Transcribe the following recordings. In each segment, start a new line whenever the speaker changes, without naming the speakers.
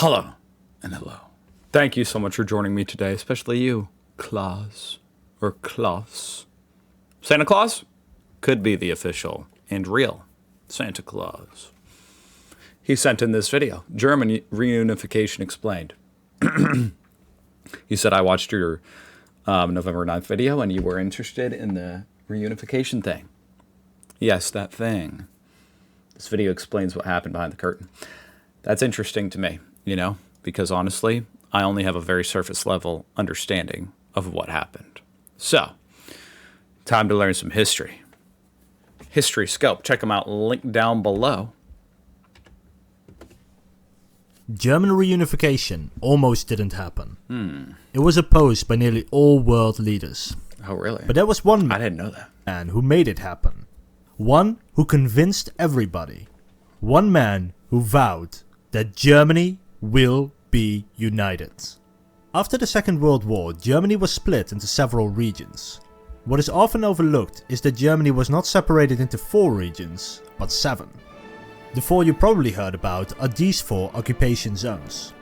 Hello and hello. Thank you so much for joining me today, especially you, Claus, or Klaus. Santa Claus could be the official and real Santa Claus. He sent in this video, German Reunification Explained. He said, I watched your November 9th video and you were interested in the reunification thing. Yes, that thing. This video explains what happened behind the curtain. That's interesting to me, because honestly, I only have a very surface level understanding of what happened. So, time to learn some history. History Scope. Check them out, link down below.
German reunification almost didn't happen. It was opposed by nearly all world leaders.
Oh, really?
But there was one
I didn't know that.
man who made it happen. One who convinced everybody. One man who vowed that Germany will be united. After the Second World War, Germany was split into several regions. What is often overlooked is that Germany was not separated into 4 regions, but 7. The 4 you probably heard about are these 4 occupation zones.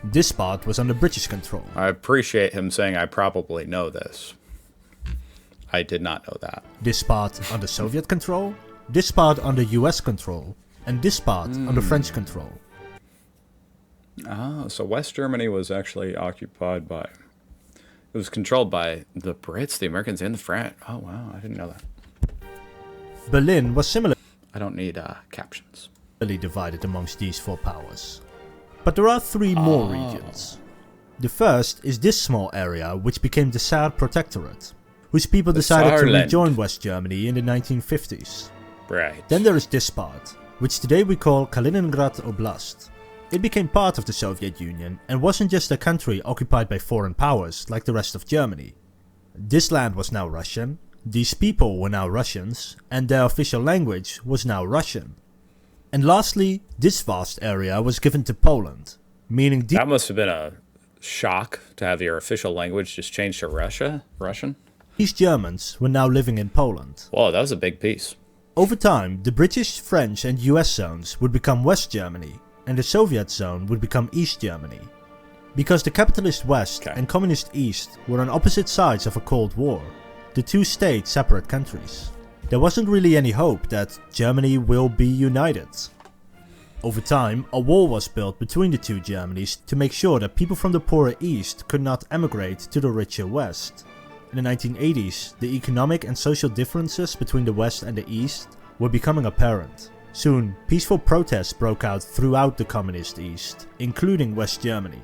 This part was under British control.
I appreciate him saying I probably know this. I did not know that.
This part under Soviet control, this part under US control, and this part under French control.
Oh, so West Germany was actually occupied by... It was controlled by the Brits, the Americans, and the French. Oh, wow, I didn't know that.
Berlin was similarly
I don't need captions.
divided amongst these 4 powers. But there are 3 more regions. The first is this small area which became the Saar Protectorate, whose people decided to
Saarland.
rejoin West Germany in the 1950s.
Right.
Then there is this part, which today we call Kaliningrad Oblast. It became part of the Soviet Union and wasn't just a country occupied by foreign powers like the rest of Germany. This land was now Russian, these people were now Russians, and their official language was now Russian. And lastly, this vast area was given to Poland, meaning
That must have been a shock to have your official language just changed to Russian.
these Germans were now living in Poland.
Whoa, that was a big piece.
Over time, the British, French and US zones would become West Germany, and the Soviet zone would become East Germany. Because the capitalist West and communist East were on opposite sides of a Cold War, the 2 stayed separate countries. There wasn't really any hope that Germany will be united. Over time, a wall was built between the 2 Germanys to make sure that people from the poorer East could not emigrate to the richer West. In the 1980s, the economic and social differences between the West and the East were becoming apparent. Soon, peaceful protests broke out throughout the communist East, including West Germany.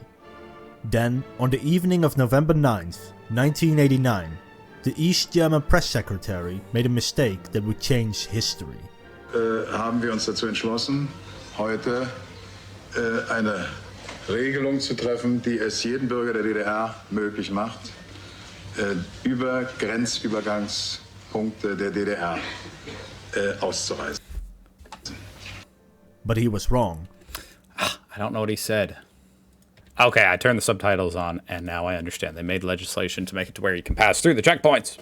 Then, on the evening of November 9th, 1989, the East German press secretary made a mistake that would change history.
Haben wir uns dazu entschlossen, heute eine Regelung zu treffen, die es jedem Bürger der DDR möglich macht, über Grenzübergangspunkte der DDR auszureisen.
But he was wrong.
I don't know what he said. Okay, I turned the subtitles on, and now I understand. They made legislation to make it to where you can pass through the checkpoints.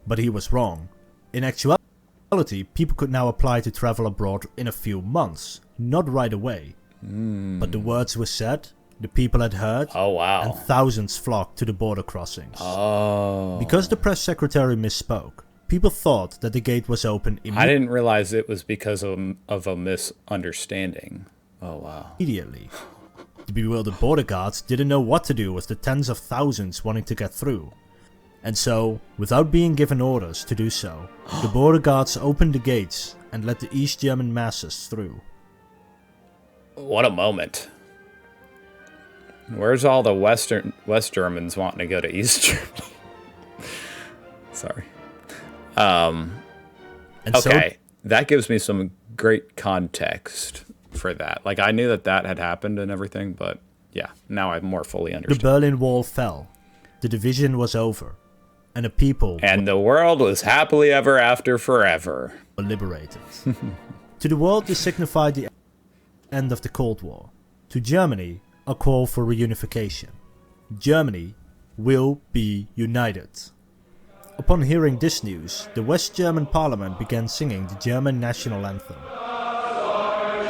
But he was wrong. In actuality, people could now apply to travel abroad in a few months, not right away. But the words were said, the people had heard,
Oh, wow.
and thousands flocked to the border crossings.
Oh.
Because the press secretary misspoke, people thought that the gate was open
I didn't realize it was because of a misunderstanding. Oh, wow.
immediately. The bewildered border guards didn't know what to do with the tens of thousands wanting to get through. And so, without being given orders to do so, the border guards opened the gates and let the East German masses through.
What a moment. Where's all the West Germans wanting to go to East Germany? Sorry.
And
Okay, that gives me some great context for that. Like, I knew that had happened and everything, but yeah, now I more fully
The
understand.
Berlin Wall fell. The division was over. And the people
And the world was happily ever after forever.
were liberated. To the world, this signified the end of the Cold War. To Germany, a call for reunification. Germany will be united. Upon hearing this news, the West German parliament began singing the German national anthem.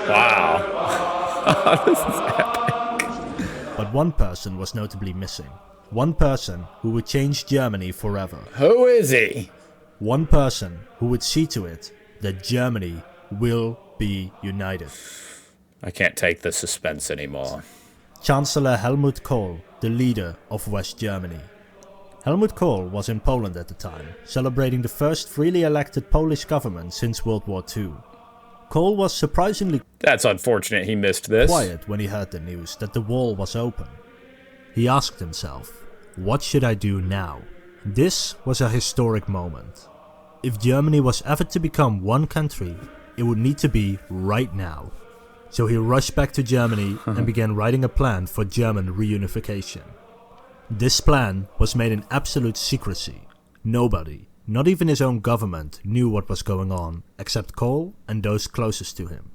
Wow. This is epic.
But one person was notably missing. One person who would change Germany forever.
Who is he?
One person who would see to it that Germany will be united.
I can't take the suspense anymore.
Chancellor Helmut Kohl, the leader of West Germany. Helmut Kohl was in Poland at the time, celebrating the first freely elected Polish government since World War II. Kohl was surprisingly
That's unfortunate he missed this.
quiet when he heard the news that the wall was open. He asked himself, what should I do now? This was a historic moment. If Germany was ever to become one country, it would need to be right now. So he rushed back to Germany and began writing a plan for German reunification. This plan was made in absolute secrecy. Nobody, not even his own government, knew what was going on except Kohl and those closest to him.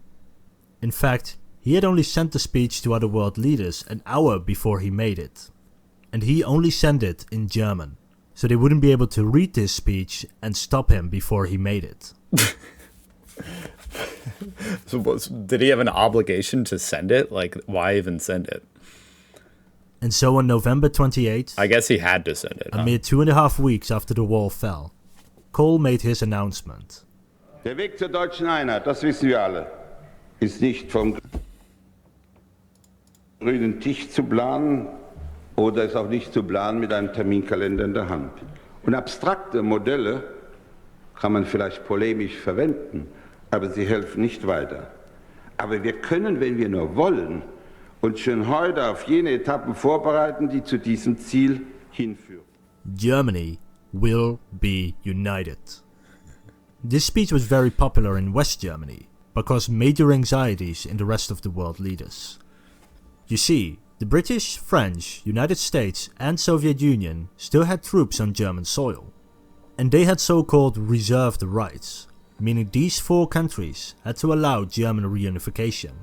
In fact, he had only sent the speech to other world leaders an hour before he made it. And he only sent it in German, so they wouldn't be able to read this speech and stop him before he made it.
So did he have an obligation to send it? Like, why even send it?
And so on November 28th,
I guess he had to send it.
a mere 2.5 weeks after the wall fell, Kohl made his announcement.
Der Weg zur deutschen Einheit, das wissen wir alle, ist nicht vom grünen Tisch zu planen oder ist auch nicht zu planen mit einem Terminkalender in der Hand. Und abstrakte Modelle kann man vielleicht polemisch verwenden, aber sie helfen nicht weiter. Aber wir können, wenn wir nur wollen, uns schon heute auf jene Etappen vorbereiten, die zu diesem Ziel hinführen.
Germany will be united. This speech was very popular in West Germany, but caused major anxieties in the rest of the world leaders. You see, the British, French, United States and Soviet Union still had troops on German soil. And they had so-called reserved rights, meaning these 4 countries had to allow German reunification.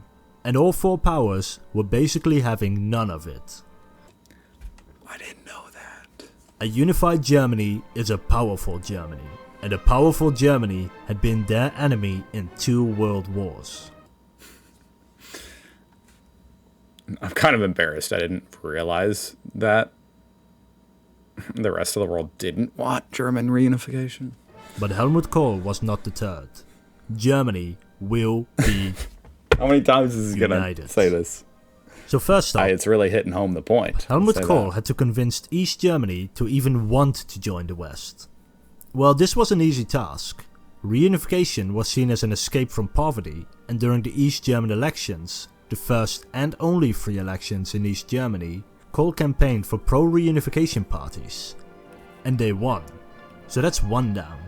And all 4 powers were basically having none of it.
I didn't know that.
A unified Germany is a powerful Germany, and a powerful Germany had been their enemy in 2 world wars.
I'm kind of embarrassed. I didn't realize that the rest of the world didn't want German reunification.
But Helmut Kohl was not deterred. Germany will be
How many times is he going to
united.
say this?
So first off,
It's really hitting home the point.
Helmut
Say
Kohl
that.
had to convince East Germany to even want to join the West. Well, this was an easy task. Reunification was seen as an escape from poverty, and during the East German elections, the first and only free elections in East Germany, Kohl campaigned for pro-reunification parties. And they won. So that's one down.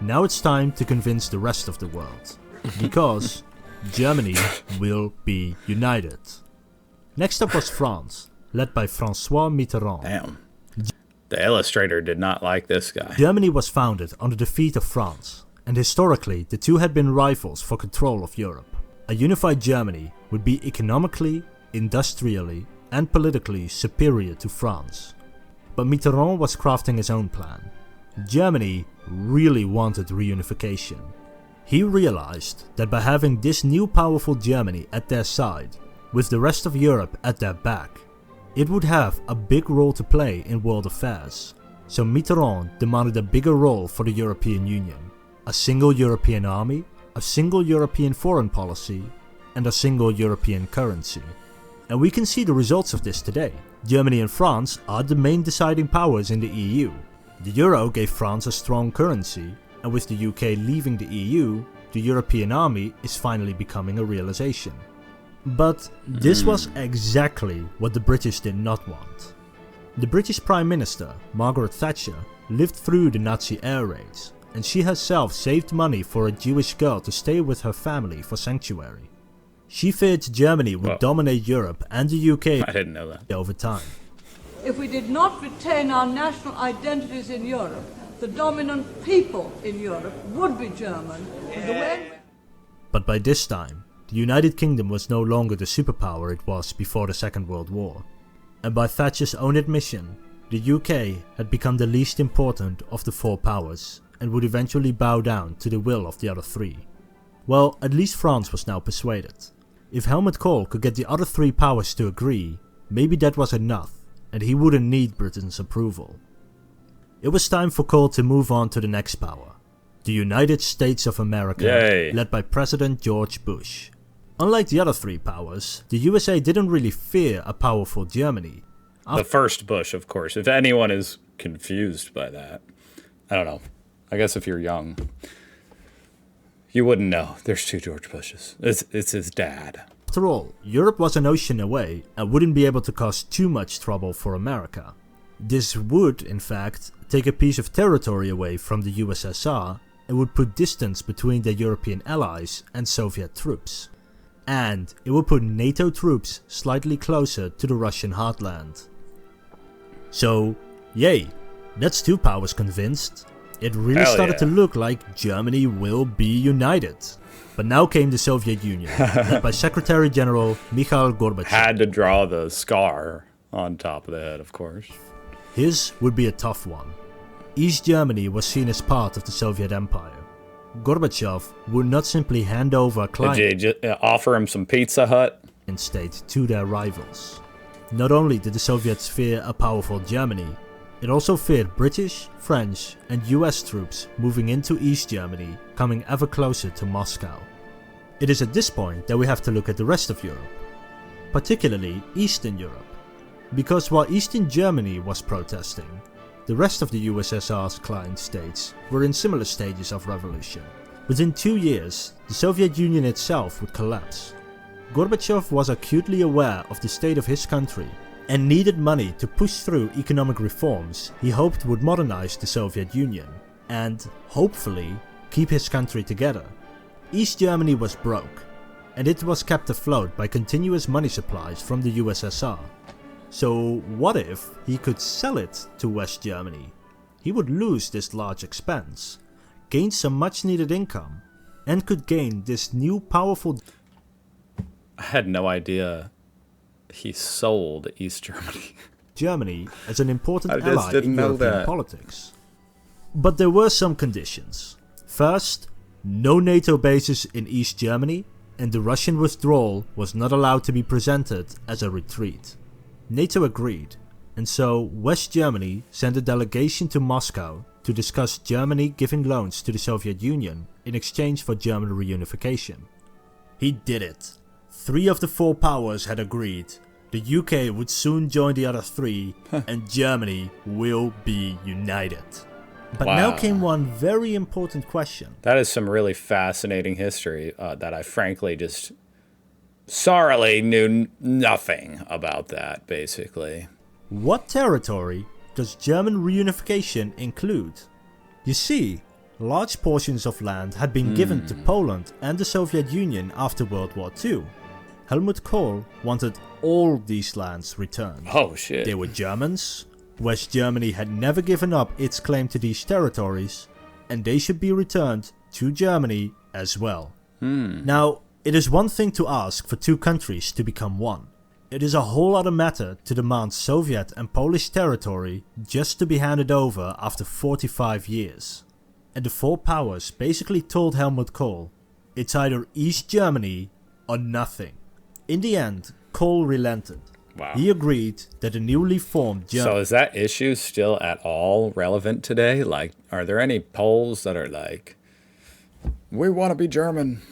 Now it's time to convince the rest of the world. Because Germany will be united. Next up was France, led by François Mitterrand.
Damn. The illustrator did not like this guy.
Germany was founded on the defeat of France, and historically the two had been rivals for control of Europe. A unified Germany would be economically, industrially, and politically superior to France. But Mitterrand was crafting his own plan. Germany really wanted reunification. He realized that by having this new powerful Germany at their side, with the rest of Europe at their back, it would have a big role to play in world affairs. So Mitterrand demanded a bigger role for the European Union. A single European army, a single European foreign policy, and a single European currency. And we can see the results of this today. Germany and France are the main deciding powers in the EU. The euro gave France a strong currency, and with the UK leaving the EU, the European army is finally becoming a realization. But this was exactly what the British did not want. The British Prime Minister, Margaret Thatcher, lived through the Nazi air raids, and she herself saved money for a Jewish girl to stay with her family for sanctuary. She feared Germany would dominate Europe and the UK
I didn't know that.
over time.
If we did not retain our national identities in Europe, the dominant people in Europe would be German. And the way
But by this time, the United Kingdom was no longer the superpower it was before the Second World War. And by Thatcher's own admission, the UK had become the least important of the 4 powers and would eventually bow down to the will of the other 3. Well, at least France was now persuaded. If Helmut Kohl could get the other 3 powers to agree, maybe that was enough, and he wouldn't need Britain's approval. It was time for Kohl to move on to the next power, the United States of America, led by President George Bush. Unlike the other three powers, the USA didn't really fear a powerful Germany.
The first Bush, of course. If anyone is confused by that, I don't know. I guess if you're young, you wouldn't know. There's two George Bushes. It's his dad.
After all, Europe was an ocean away and wouldn't be able to cause too much trouble for America. This would, in fact, take a piece of territory away from the USSR and would put distance between their European allies and Soviet troops. And it would put NATO troops slightly closer to the Russian heartland. So, yay, that's two powers convinced. It really started to look like Germany will be united. But now came the Soviet Union, led by Secretary General Mikhail Gorbachev.
Had to draw the scar on top of the head, of course.
His would be a tough one. East Germany was seen as part of the Soviet Empire. Gorbachev would not simply hand over a client.
Did you just offer him some Pizza Hut?
State to their rivals. Not only did the Soviets fear a powerful Germany, it also feared British, French and US troops moving into East Germany, coming ever closer to Moscow. It is at this point that we have to look at the rest of Europe, particularly Eastern Europe, because while Eastern Germany was protesting, the rest of the USSR's client states were in similar stages of revolution. Within 2 years, the Soviet Union itself would collapse. Gorbachev was acutely aware of the state of his country and needed money to push through economic reforms he hoped would modernize the Soviet Union and, hopefully, keep his country together. East Germany was broke, and it was kept afloat by continuous money supplies from the USSR. So what if he could sell it to West Germany? He would lose this large expense, gain some much needed income, and could gain this new powerful...
I had no idea he sold East Germany.
Germany as an important
I just
ally
didn't
in
know
European
that.
politics. But there were some conditions. First, no NATO bases in East Germany, and the Russian withdrawal was not allowed to be presented as a retreat. NATO agreed, and so West Germany sent a delegation to Moscow to discuss Germany giving loans to the Soviet Union in exchange for German reunification. He did it. 3 of the 4 powers had agreed. The UK would soon join the other 3, and Germany will be united. But now came one very important question.
That is some really fascinating history that I frankly just sorely knew nothing about that, basically.
What territory does German reunification include? You see, large portions of land had been given to Poland and the Soviet Union after World War II. Helmut Kohl wanted all these lands returned.
Oh shit.
They were Germans, West Germany had never given up its claim to these territories, and they should be returned to Germany as well. Now, it is one thing to ask for 2 countries to become one. It is a whole other matter to demand Soviet and Polish territory just to be handed over after 45 years. And the 4 powers basically told Helmut Kohl, it's either East Germany or nothing. In the end, Kohl relented.
Wow.
He agreed that the newly formed
So is that issue still at all relevant today? Like, are there any Poles that are like, we want to be German?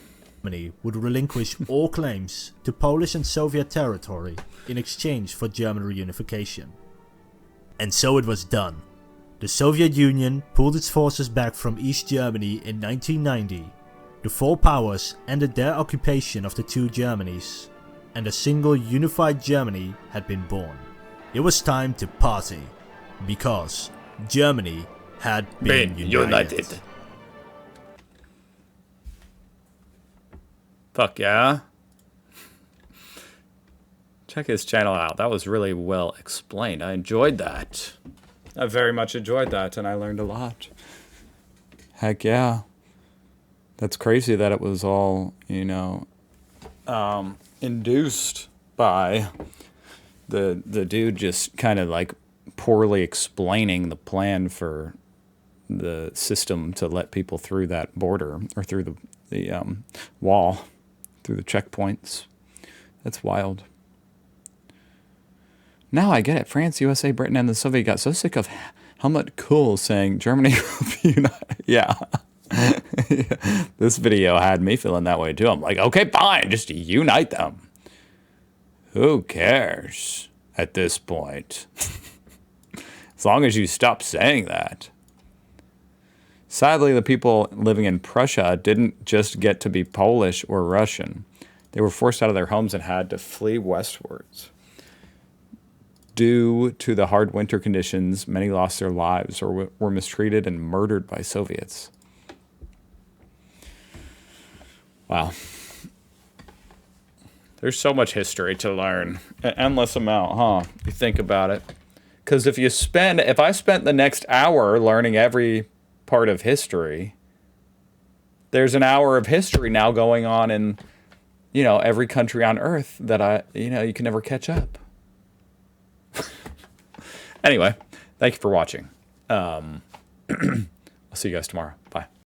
Germany would relinquish all claims to Polish and Soviet territory in exchange for German reunification. And so it was done. The Soviet Union pulled its forces back from East Germany in 1990. The 4 powers ended their occupation of the 2 Germanys, and a single unified Germany had been born. It was time to party, because Germany had been united.
Fuck yeah. Check his channel out. That was really well explained. I enjoyed that. I very much enjoyed that, and I learned a lot. Heck yeah. That's crazy that it was all, induced by the dude just kind of like poorly explaining the plan for the system to let people through that border or through the wall, through the checkpoints. That's wild. Now I get it. France, USA, Britain, and the Soviet got so sick of Helmut Kohl saying Germany will be united. Yeah. This video had me feeling that way too. I'm like, okay, fine, just unite them. Who cares at this point? As long as you stop saying that. Sadly, the people living in Prussia didn't just get to be Polish or Russian. They were forced out of their homes and had to flee westwards. Due to the hard winter conditions, many lost their lives or were mistreated and murdered by Soviets. Wow. There's so much history to learn. An endless amount, huh? You think about it. Because if I spent the next hour learning every part of history, there's an hour of history now going on in, every country on earth that you can never catch up. Anyway, thank you for watching. I'll see you guys tomorrow. Bye.